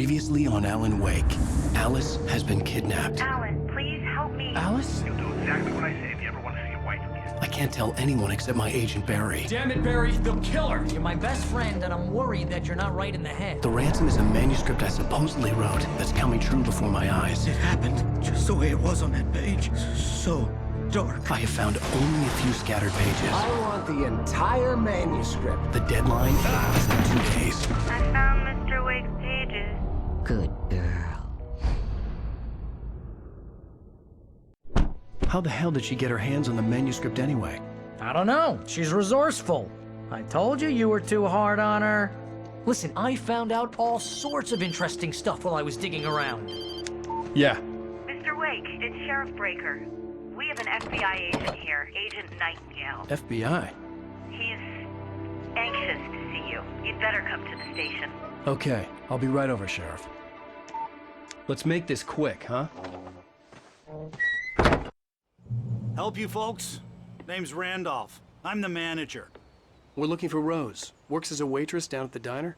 Previously on Alan Wake, Alice has been kidnapped. Alan, please help me. Alice? You'll do exactly what I say if you ever want to see your wife again. I can't tell anyone except my agent Barry. Damn it, Barry, they'll kill her! You're my best friend, and I'm worried that you're not right in the head. The ransom is a manuscript I supposedly wrote that's coming true before my eyes. It happened just the way it was on that page. So dark. I have found only a few scattered pages. I want the entire manuscript. The deadline is in 2 days. I found Mr. Wake's pages. Good girl. How the hell did she get her hands on the manuscript anyway? I don't know. She's resourceful. I told you were too hard on her. Listen, I found out all sorts of interesting stuff while I was digging around. Yeah. Mr. Wake, it's Sheriff Breaker. We have an FBI agent here, Agent Nightingale. FBI? He's anxious to see you. You'd better come to the station. Okay, I'll be right over, Sheriff. Let's make this quick, huh? Help you folks? Name's Randolph. I'm the manager. We're looking for Rose. Works as a waitress down at the diner.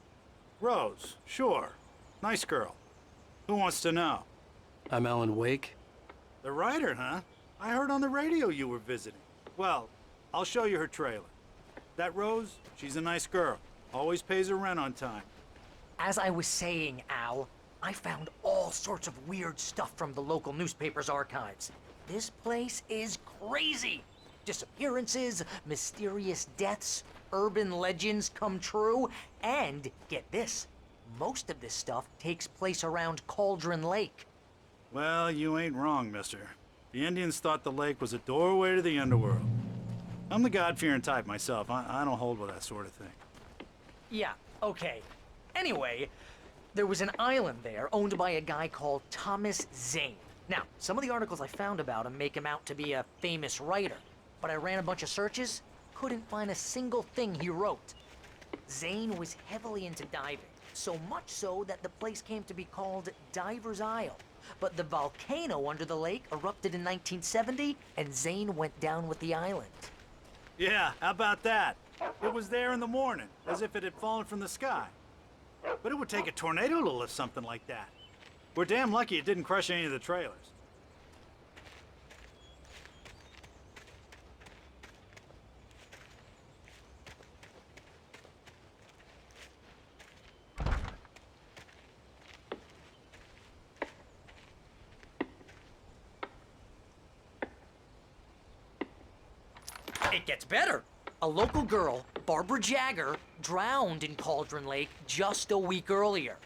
Rose, sure. Nice girl. Who wants to know? I'm Alan Wake. The writer, huh? I heard on the radio you were visiting. Well, I'll show you her trailer. That Rose, she's a nice girl. Always pays her rent on time. As I was saying, Al, I found all sorts of weird stuff from the local newspaper's archives. This place is crazy. Disappearances, mysterious deaths, urban legends come true, and get this, most of this stuff takes place around Cauldron Lake. Well, you ain't wrong, mister. The Indians thought the lake was a doorway to the underworld. I'm the God-fearing type myself. I don't hold with that sort of thing. Yeah, okay. Anyway, there was an island there owned by a guy called Thomas Zane. Now, some of the articles I found about him make him out to be a famous writer, but I ran a bunch of searches, couldn't find a single thing he wrote. Zane was heavily into diving, so much so that the place came to be called Diver's Isle. But the volcano under the lake erupted in 1970, and Zane went down with the island. Yeah, how about that? It was there in the morning, as if it had fallen from the sky. But it would take a tornado to lift something like that. We're damn lucky it didn't crush any of the trailers. It gets better. A local girl, Barbara Jagger, drowned in Cauldron Lake just a week earlier.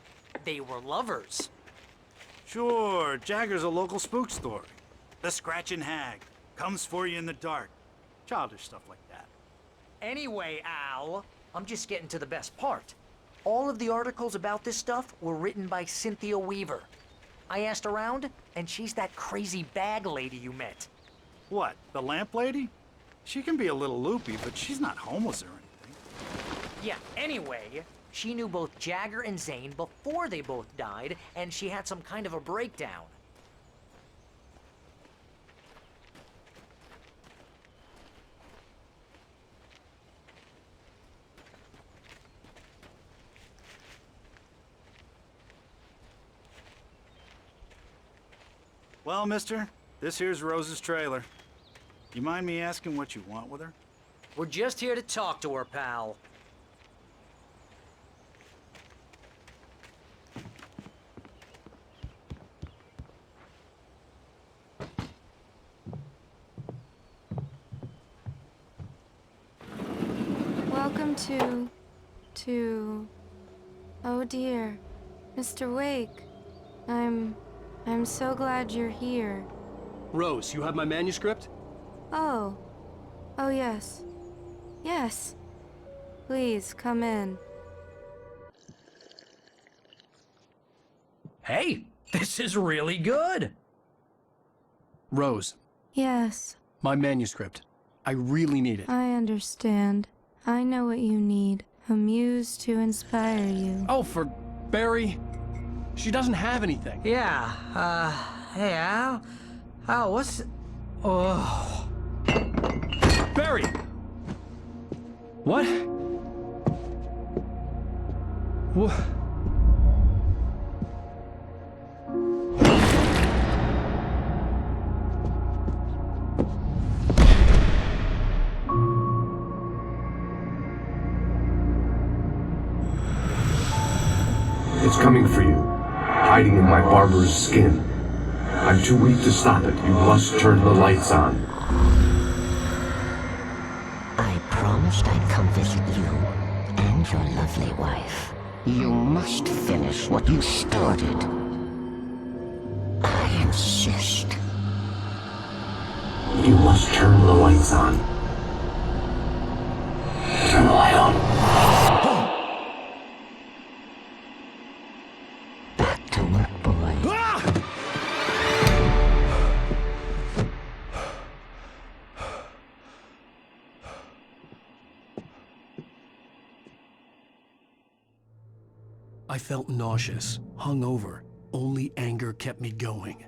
They were lovers. Sure, Jagger's a local spook story. The Scratching Hag comes for you in the dark. Childish stuff like that. Anyway, Al, I'm just getting to the best part. All of the articles about this stuff were written by Cynthia Weaver. I asked around, and she's that crazy bag lady you met. What, the lamp lady? She can be a little loopy, but she's not homeless or anything. Yeah, anyway, she knew both Jagger and Zane before they both died, and she had some kind of a breakdown. Well, mister, this here's Rose's trailer. You mind me asking what you want with her? We're just here to talk to her, pal. Welcome to... Oh dear, Mr. Wake. I'm so glad you're here. Rose, you have my manuscript? Oh. Oh yes. Yes. Please, come in. Hey, this is really good. Rose, Yes, my manuscript. I really need it. I understand. I know what you need. A muse to inspire you. Oh, for Barry. She doesn't have anything. Yeah, hey, Al. Al, what's... Oh... Barry! What? It's coming for you, hiding in my barber's skin. I'm too weak to stop it. You must turn the lights on. I promised I'd come visit you and your lovely wife. You must finish what you started. I insist. You must turn the lights on. Turn the light on. Back to work, boy. I felt nauseous, hungover. Only anger kept me going.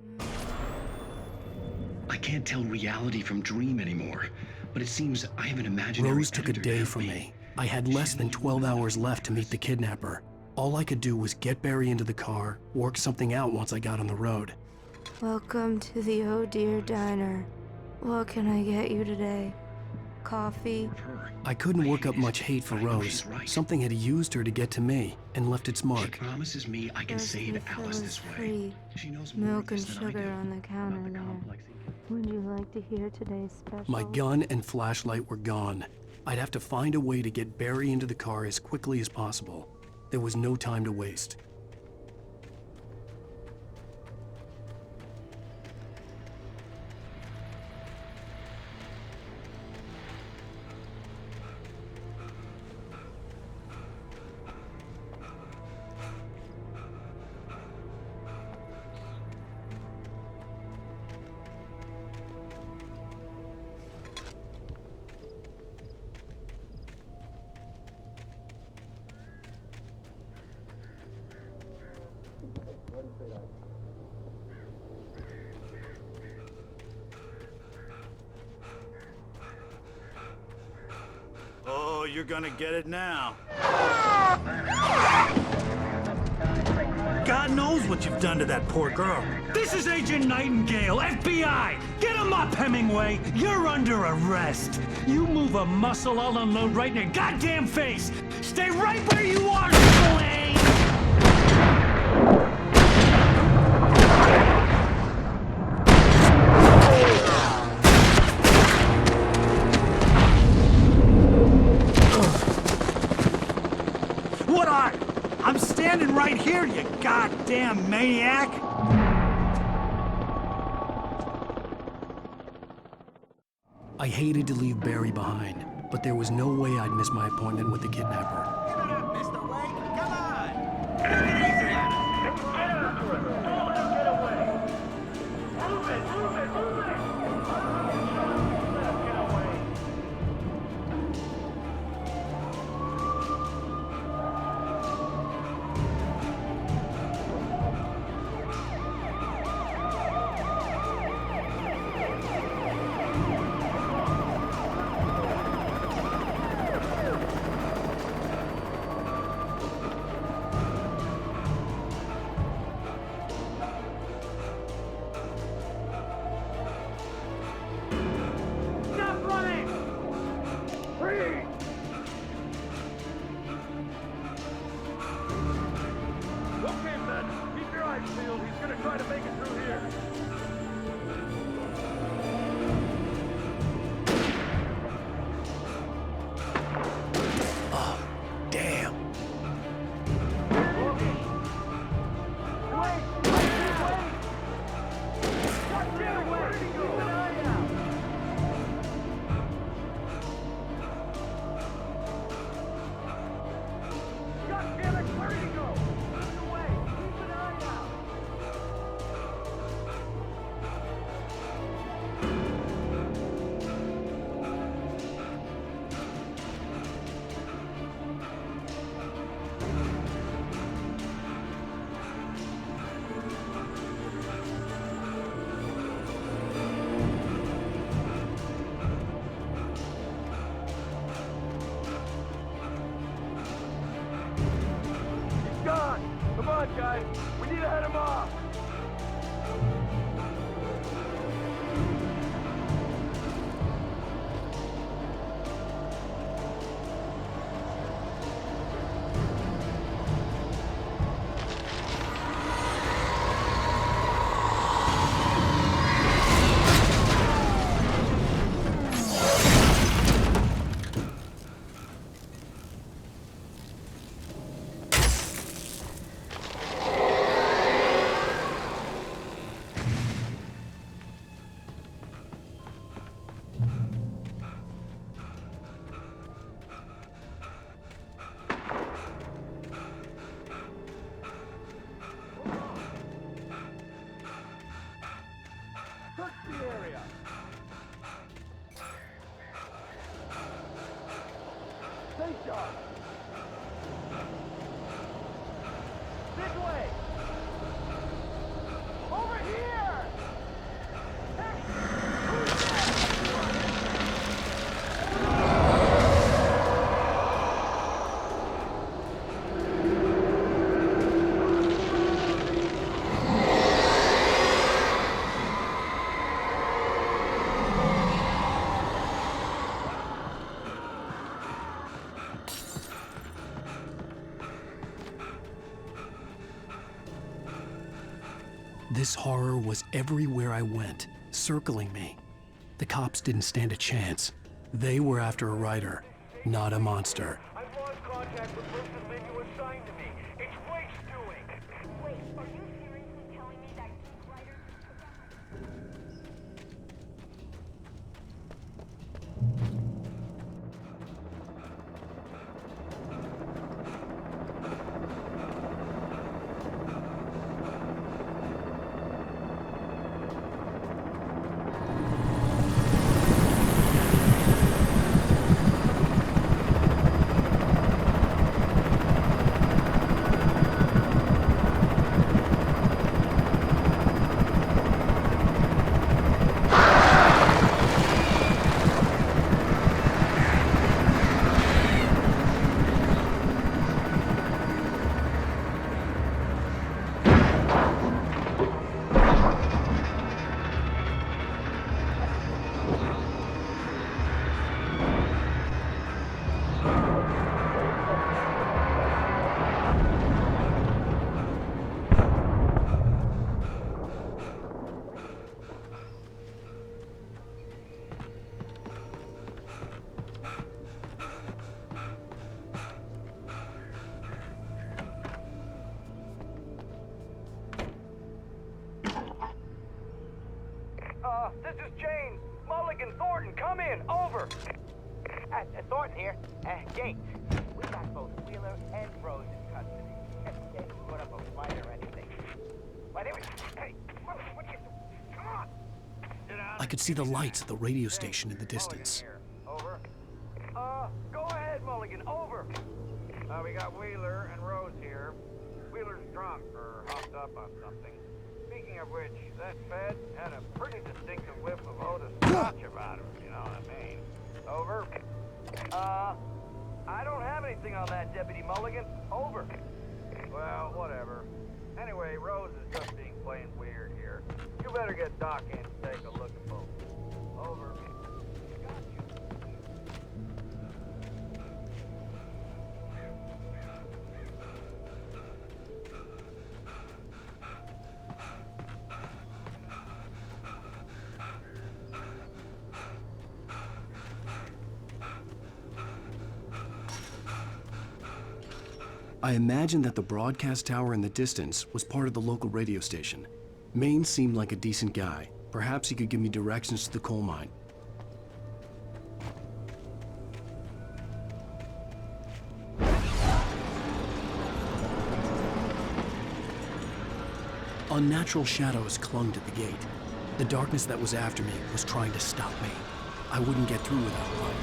I can't tell reality from dream anymore, but it seems I have an imaginary Rose took a editor day to from help me. I had less than 12 hours left to meet the kidnapper. All I could do was get Barry into the car, work something out once I got on the road. Welcome to the Oh Dear Diner. What can I get you today? Coffee? I couldn't work up much hate for I know Rose. she's right. Something had used her to get to me and left its She mark. promises me I can Just save refill Alice is this way. free. She knows more Milk of and this than I sugar do. on the counter About the there. complex Would you like to hear today's special? My gun and flashlight were gone. I'd have to find a way to get Barry into the car as quickly as possible. There was no time to waste. Oh, you're gonna get it now. God knows what you've done to that poor girl. This is Agent Nightingale, FBI! Get him up, Hemingway! You're under arrest! You move a muscle, I'll unload right in your goddamn face! Stay right where you are, Slade! What are? I'm standing right here, you goddamn maniac! I hated to leave Barry behind, but there was no way I'd miss my appointment with the kidnapper. This way! Over here! This horror was everywhere I went, circling me. The cops didn't stand a chance. They were after a writer, not a monster. I've lost contact with the person you assigned to me. It's Wake's doing. Wait, are you seriously telling me that geek writer? This is James. Mulligan, Thornton, come in. Over. Thornton here. Gate. We got both Wheeler and Rose in custody. They can put up a fight or anything. Why, they were... Hey, what you... Come on. I could see the lights of the radio station in the distance. Over. Go ahead, Mulligan. Over. We got Wheeler and Rose here. Wheeler's drunk or hopped up on something. Speaking of which, that Fed had a pretty distinctive whiff of Otis Scotch about him, you know what I mean. Over. I don't have anything on that, Deputy Mulligan. Over. Well, whatever. Anyway, Rose is just being plain weird here. You better get Doc in to take a look at both. Over. I imagined that the broadcast tower in the distance was part of the local radio station. Maine seemed like a decent guy. Perhaps he could give me directions to the coal mine. Unnatural shadows clung to the gate. The darkness that was after me was trying to stop me. I wouldn't get through without light.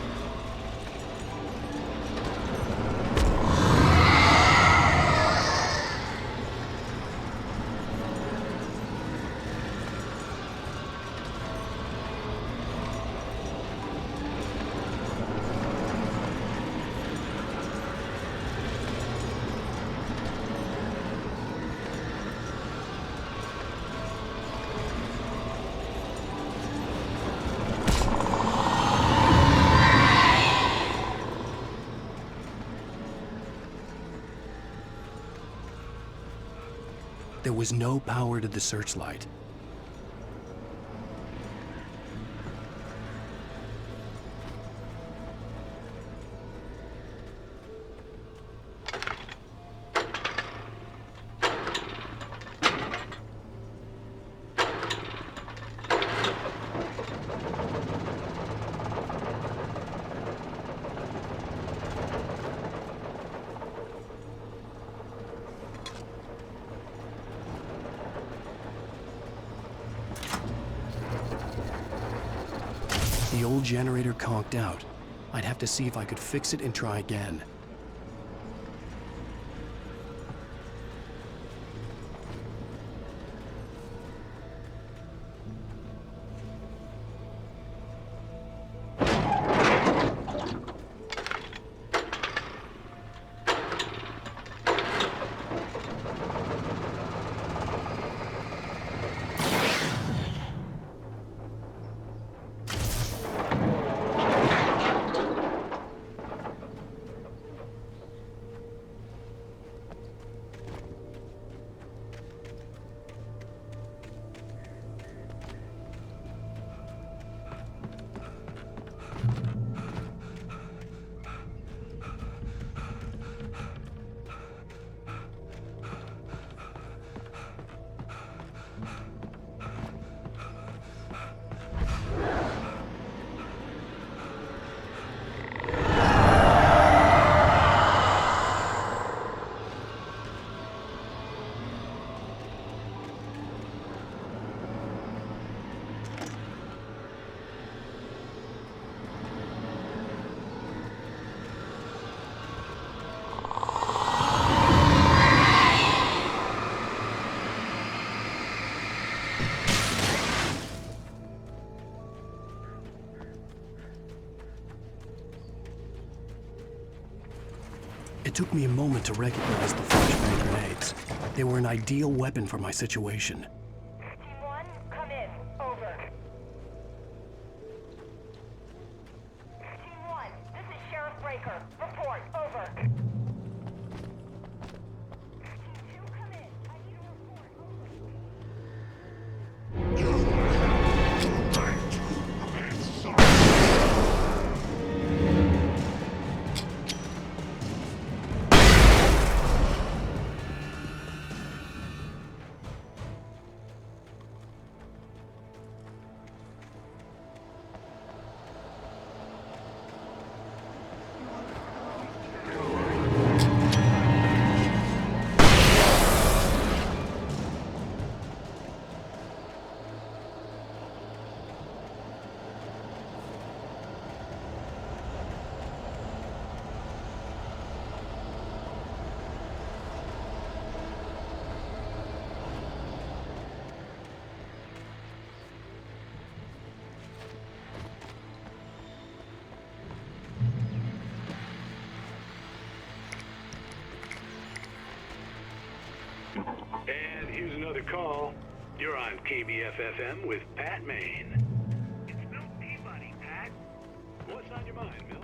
There was no power to the searchlight. The old generator conked out. I'd have to see if I could fix it and try again. It took me a moment to recognize the flashbang grenades. They were an ideal weapon for my situation. Team 1, come in. Over. Team 1, this is Sheriff Breaker. Report. Over. Team 2, come in. I need a report. And here's another call. You're on KBF-FM with Pat Maine. It's Milt Peabody, Pat. What's on your mind, Milt?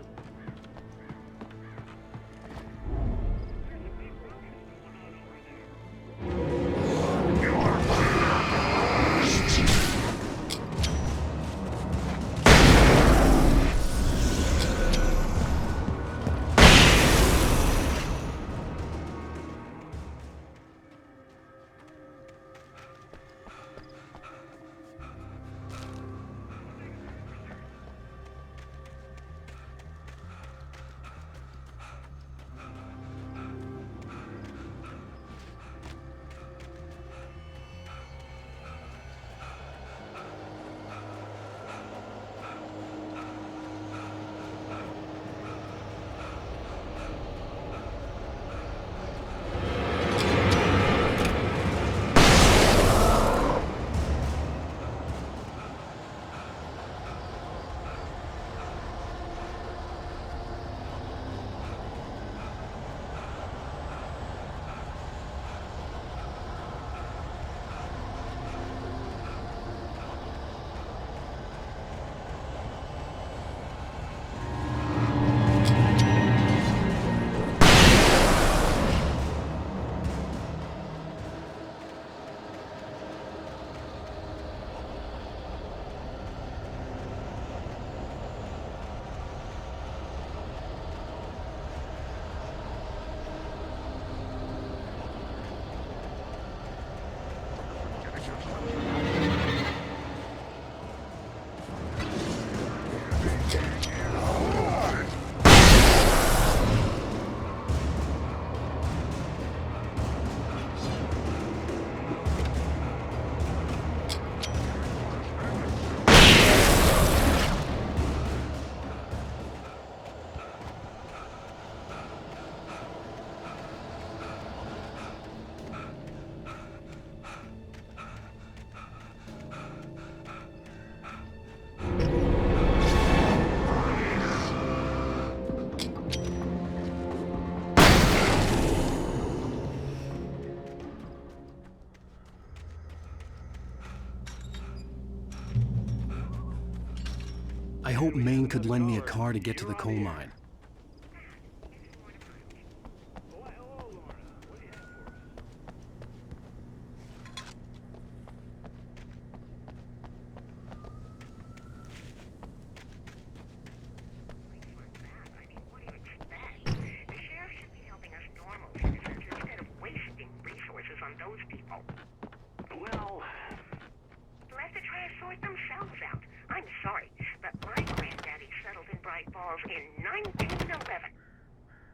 I hope Maine could lend me a car to get to the coal mine.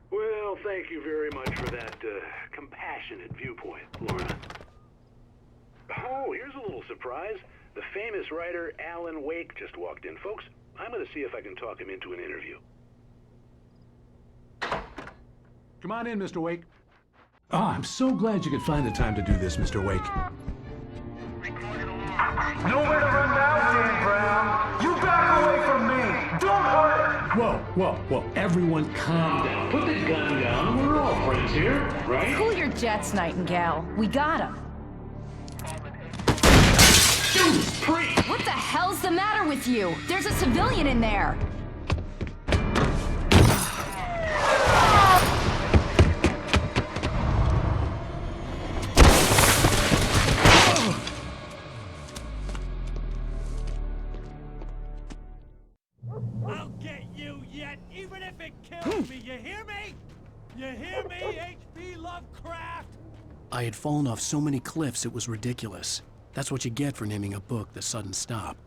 Well, thank you very much for that compassionate viewpoint, Lorna. Oh, here's a little surprise. The famous writer Alan Wake just walked in. Folks, I'm going to see if I can talk him into an interview. Come on in, Mr. Wake. Oh, I'm so glad you could find the time to do this, Mr. Wake. Nowhere to run now, Dan Brown. You back away from me. Don't hurt. Whoa. Everyone calm down. Put the gun down. We're all friends here, right? Cool your jets, Nightingale. We got him. What the hell's the matter with you? There's a civilian in there. I'll get you yet, even if it kills me. You hear me? You hear me, H.P. Lovecraft? I had fallen off so many cliffs it was ridiculous. That's what you get for naming a book The Sudden Stop.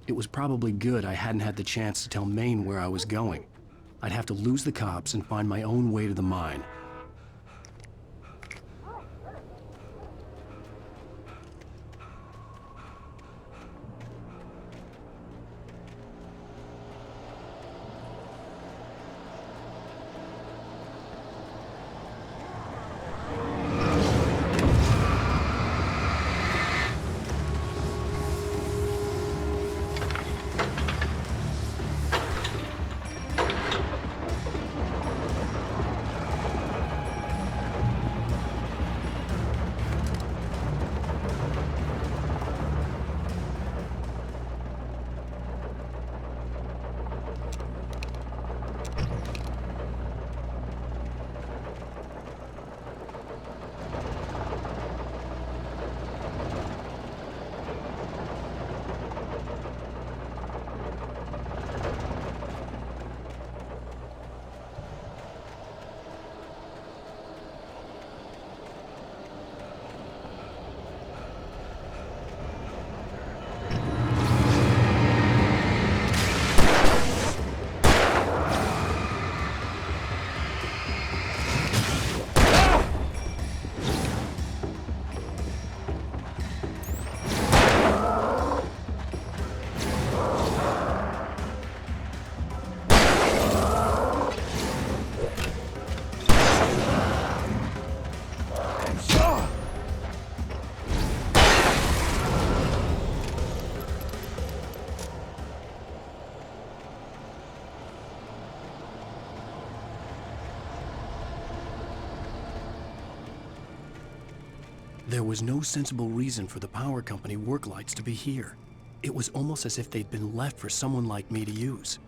It was probably good I hadn't had the chance to tell Maine where I was going. I'd have to lose the cops and find my own way to the mine. There was no sensible reason for the power company work lights to be here. It was almost as if they'd been left for someone like me to use.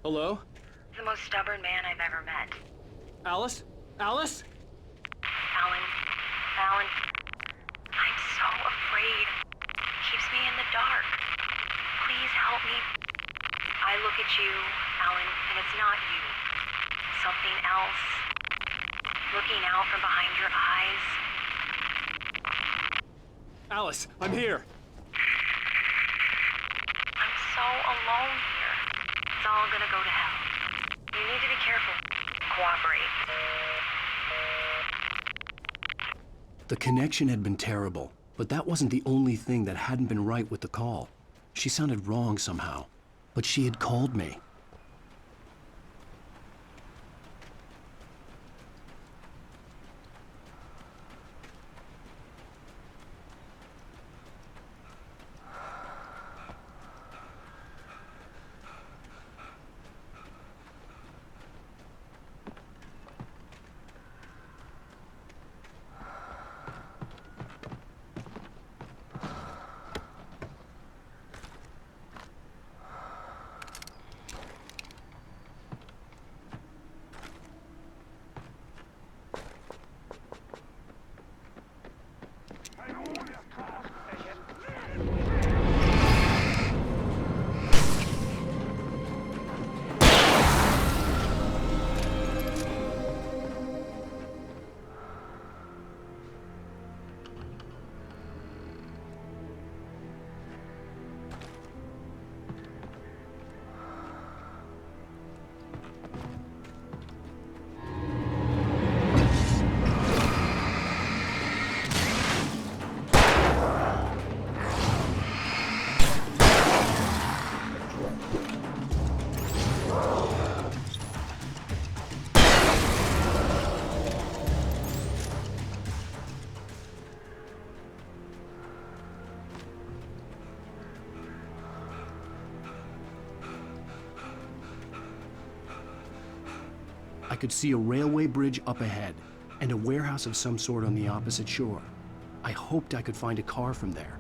Hello? The most stubborn man I've ever met. Alice? Alice? Alan, I'm so afraid. Keeps me in the dark. Please help me. I look at you, Alan, and it's not you. Something else. Looking out from behind your eyes. Alice, I'm here. I'm so alone here. It's all gonna go to hell. You need to be careful. Cooperate. The connection had been terrible, but that wasn't the only thing that hadn't been right with the call. She sounded wrong somehow, but she had called me. I could see a railway bridge up ahead, and a warehouse of some sort on the opposite shore. I hoped I could find a car from there.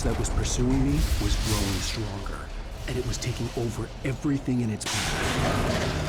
That was pursuing me was growing stronger, and it was taking over everything in its path.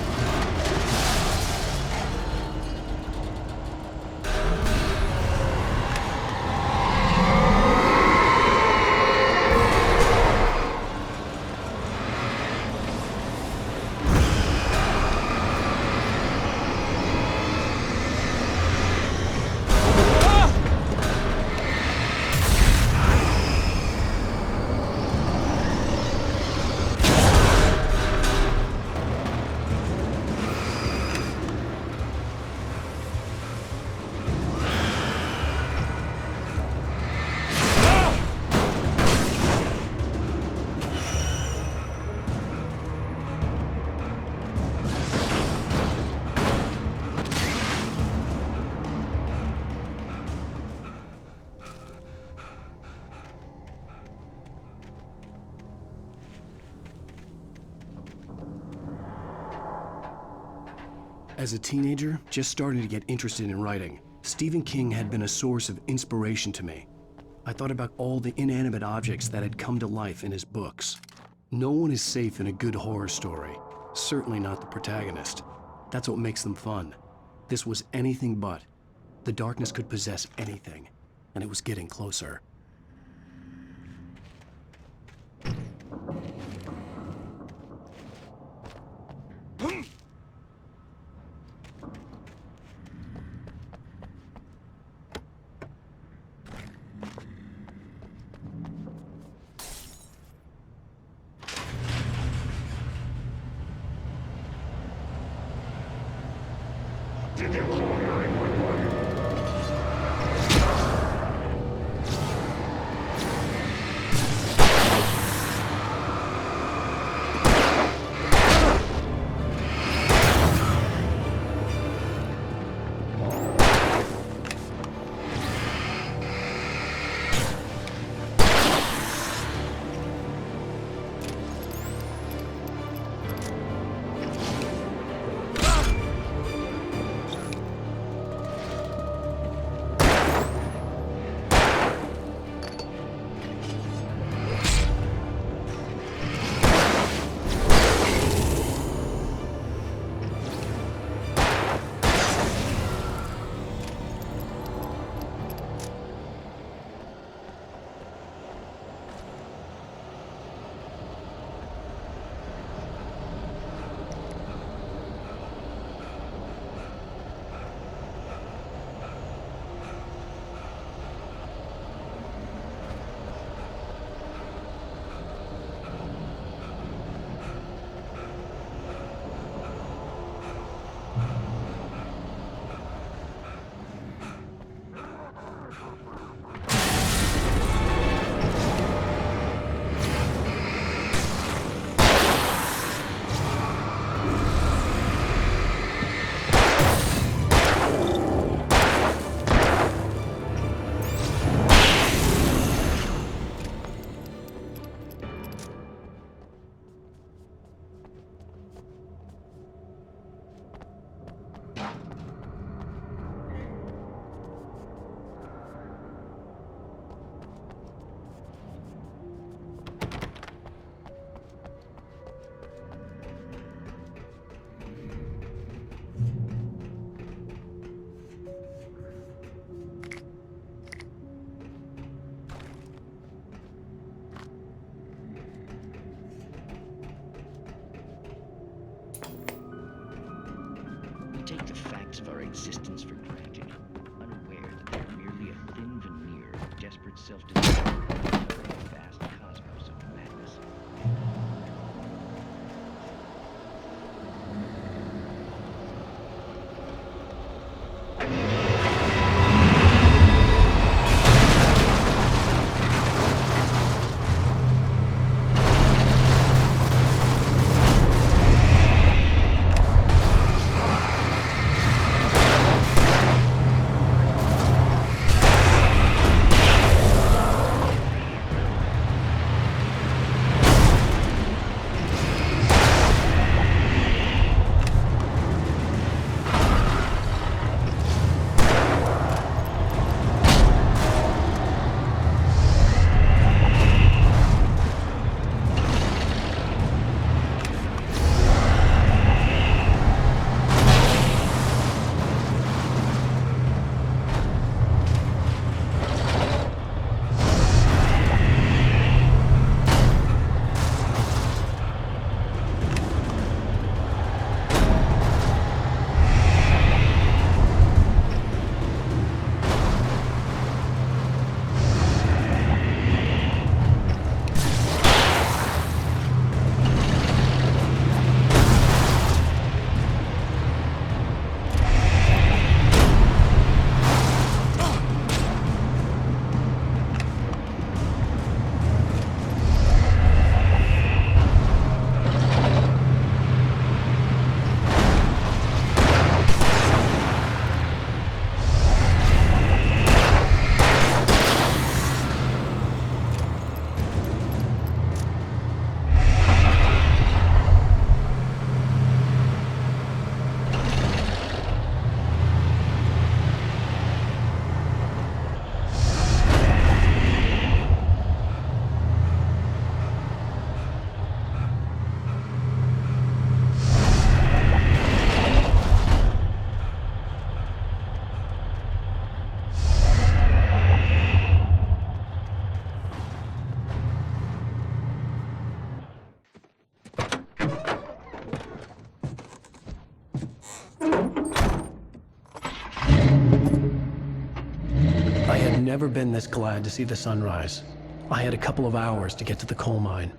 As a teenager, just starting to get interested in writing, Stephen King had been a source of inspiration to me. I thought about all the inanimate objects that had come to life in his books. No one is safe in a good horror story, certainly not the protagonist. That's what makes them fun. This was anything but. The darkness could possess anything, and it was getting closer. facts of our existence for granted, unaware that they're merely a thin veneer of desperate self-destruction over a vast cosmos of madness. I had never been this glad to see the sunrise. I had a couple of hours to get to the coal mine.